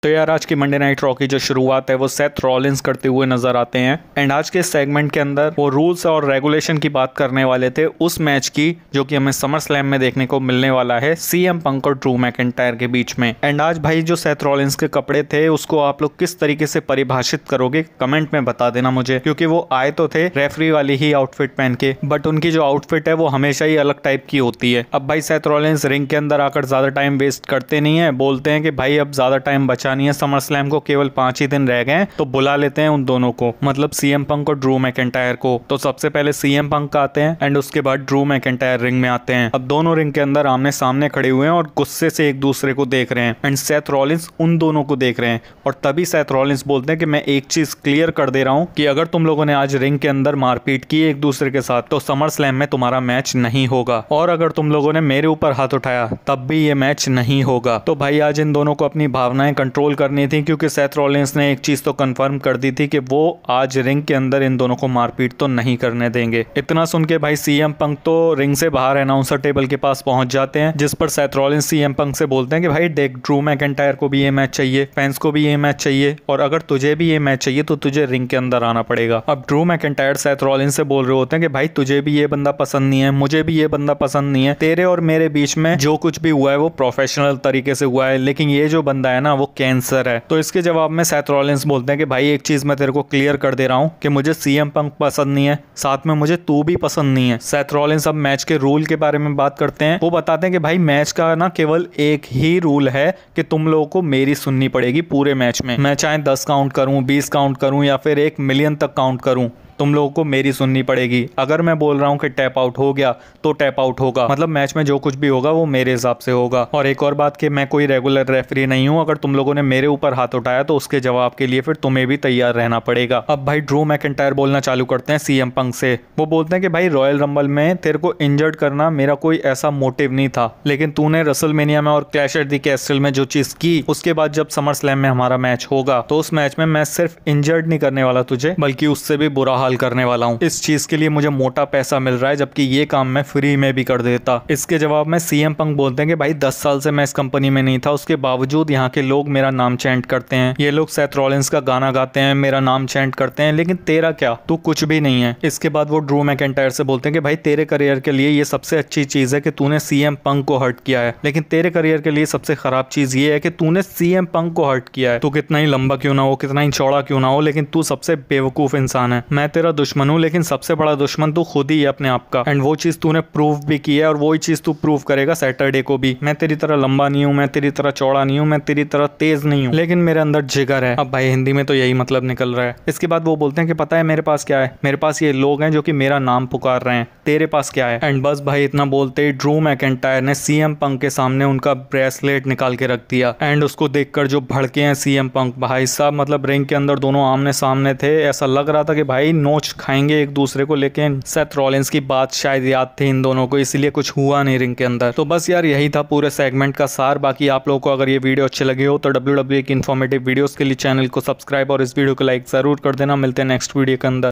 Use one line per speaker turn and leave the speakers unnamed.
तो यार आज की मंडे नाइट रॉ की जो शुरुआत है वो सेथ रॉलिंस करते हुए नजर आते हैं। एंड आज के सेगमेंट के अंदर वो रूल्स और रेगुलेशन की बात करने वाले थे उस मैच की जो कि हमें समर स्लैम में देखने को मिलने वाला है सीएम पंक और ड्रू मैकिंटायर के बीच में। एंड आज भाई जो सेथ रॉलिंस के कपड़े थे उसको आप लोग किस तरीके से परिभाषित करोगे कमेंट में बता देना मुझे, क्योंकि वो आए तो थे रेफरी वाली ही आउटफिट पहन के, बट उनकी जो आउटफिट है वो हमेशा ही अलग टाइप की होती है। अब भाई सेथ रॉलिंस रिंग के अंदर आकर ज्यादा टाइम वेस्ट करते नहीं है, बोलते हैं कि भाई अब ज्यादा टाइम बचा नहीं है, समर स्लैम को केवल 5 ही दिन रह गए तो बुला लेते हैं उन दोनों को, मतलब सीएम पंक और ड्रू मैकिंटायर को। तो सबसे पहले सीएम पंक आते हैं एंड उसके बाद ड्रू मैकिंटायर रिंग में आते हैं। अब दोनों रिंग के अंदर आमने सामने खड़े हुए हैं और गुस्से से एक दूसरे को देख रहे हैं एंड सेथ रॉलिंस उन दोनों को देख रहे हैं। और तभी सेथ रॉलिंस बोलते हैं कि मैं एक चीज क्लियर कर दे रहा हूं कि अगर तुम लोगों ने आज रिंग के अंदर मारपीट की एक दूसरे के साथ तो समर स्लैम में तुम्हारा मैच नहीं होगा, और अगर तुम लोगों ने मेरे ऊपर हाथ उठाया तब भी ये मैच नहीं होगा। तो भाई आज इन दोनों को अपनी भावनाएं कंट्रोल करनी थी, क्योंकि सेथ रॉलिंस ने एक चीज तो कंफर्म कर दी थी कि वो आज रिंग के अंदर इन दोनों को मारपीट तो नहीं करने देंगे। इतना सुन के भाई सीएम पंक तो रिंग से बाहर अनाउंसर टेबल के पास पहुंच जाते हैं, जिस पर सेथ रॉलिंस सीएम पंक से बोलते हैं कि भाई देख, ड्रू मैकिंटायर को भी ये मैच चाहिए, फैंस को भी ये मैच चाहिए, और अगर तुझे भी ये मैच चाहिए तो तुझे रिंग के अंदर आना पड़ेगा। अब ड्रू मैकिंटायर सेथ रॉलिंस से बोल रहे होते हैं कि भाई तुझे भी ये बंदा पसंद नहीं है, मुझे भी ये बंदा पसंद नहीं है, तेरे और मेरे बीच में जो कुछ भी हुआ है वो प्रोफेशनल तरीके से हुआ है, लेकिन ये जो बंदा है ना वो कैंसर है। तो इसके जवाब में सेथ रॉलिंस बोलते हैं कि भाई एक चीज मैं तेरे को क्लियर कर दे रहा हूं कि मुझे सीएम पंक पसंद नहीं है, साथ में मुझे तू भी पसंद नहीं है। सेथ रॉलिंस अब मैच के रूल के बारे में बात करते हैं। वो बताते हैं कि भाई मैच का ना केवल एक ही रूल है कि तुम लोगों को मेरी सुननी पड़ेगी पूरे मैच में। मैं चाहे 10 काउंट करूं, 20 काउंट करूं या फिर 1 मिलियन तक काउंट करूं, तुम लोगों को मेरी सुननी पड़ेगी। अगर मैं बोल रहा हूँ कि टैप आउट हो गया तो टैप आउट होगा, मतलब मैच में जो कुछ भी होगा वो मेरे हिसाब से होगा। और एक और बात कि मैं कोई रेगुलर रेफरी नहीं हूँ, अगर तुम लोगों ने मेरे ऊपर हाथ उठाया तो उसके जवाब के लिए फिर तुम्हें भी तैयार रहना पड़ेगा। अब भाई ड्रू मैकिंटायर बोलना चालू करते हैं सीएम पंक से। वो बोलते हैं कि भाई रॉयल रंबल में तेरे को इंजर्ड करना मेरा कोई ऐसा मोटिव नहीं था, लेकिन तूने रसलमेनिया में और क्लैश एट द कैसल में जो चीज की, उसके बाद जब समर स्लैम में हमारा मैच होगा तो उस मैच में मैं सिर्फ इंजर्ड नहीं करने वाला तुझे, बल्कि उससे भी बुरा हाल करने वाला हूँ। इस चीज के लिए मुझे मोटा पैसा मिल रहा है, जबकि ये काम मैं फ्री में भी कर देता। इसके जवाब में सीएम पंक बोलते हैं कि भाई 10 साल से मैं इस कंपनी में नहीं था, उसके बावजूद यहाँ के लोग मेरा नाम चैंट करते हैं, ये लोग सेथ रॉलिंस का गाना गाते हैं, मेरा नाम चैंट करते हैं, लेकिन तेरा क्या, तू कुछ भी नहीं है। इसके बाद वो ड्रू मैकिंटायर से बोलते हैं कि भाई तेरे करियर के लिए ये सबसे अच्छी चीज है कि तूने सीएम पंक को हर्ट किया है, लेकिन तेरे करियर के लिए सबसे खराब चीज ये है कि तूने सीएम पंक को हर्ट किया है। तू कितना ही लंबा क्यों ना हो, कितना ही चौड़ा क्यों ना हो, लेकिन तू सबसे बेवकूफ इंसान है। मैं तेरा दुश्मन हूँ, लेकिन सबसे बड़ा दुश्मन तू खुद ही है अपने आप का, एंड वो चीज तूने प्रूव भी की है और वही चीज तू प्रूव करेगा सैटरडे को भी। मैं तेरी तरह लंबा नहीं हूँ, मैं तेरी तरह चौड़ा नहीं हूँ, मैं तेरी तरह तेज नहीं हूँ, लेकिन मेरे अंदर जिगर है। अब भाई हिंदी में तो यही मतलब निकल रहा है। इसके बाद वो बोलते हैं कि पता है मेरे पास क्या है, मेरे पास ये लोग हैं जो कि मेरा नाम पुकार रहे हैं, तेरे पास क्या है। एंड बस भाई इतना बोलते ही ड्रू मैकिंटायर ने सीएम पंक के सामने उनका ब्रेसलेट निकाल के रख दिया, एंड उसको देखकर जो भड़के हैं सीएम पंक, भाई साहब मतलब रिंग के अंदर दोनों आमने सामने थे, ऐसा लग रहा था कि भाई नोच खाएंगे एक दूसरे को, लेकिन सेथ रॉलिंस की बात शायद याद थी इन दोनों को, इसलिए कुछ हुआ नहीं रिंग के अंदर। तो बस यार यही था पूरे सेगमेंट का सार। बाकी आप लोगों को अगर ये वीडियो अच्छे लगे हो तो WWE की इन्फॉर्मेटिव वीडियोस के लिए चैनल को सब्सक्राइब और इस वीडियो को लाइक जरूर कर देना। मिलते हैं नेक्स्ट वीडियो के अंदर।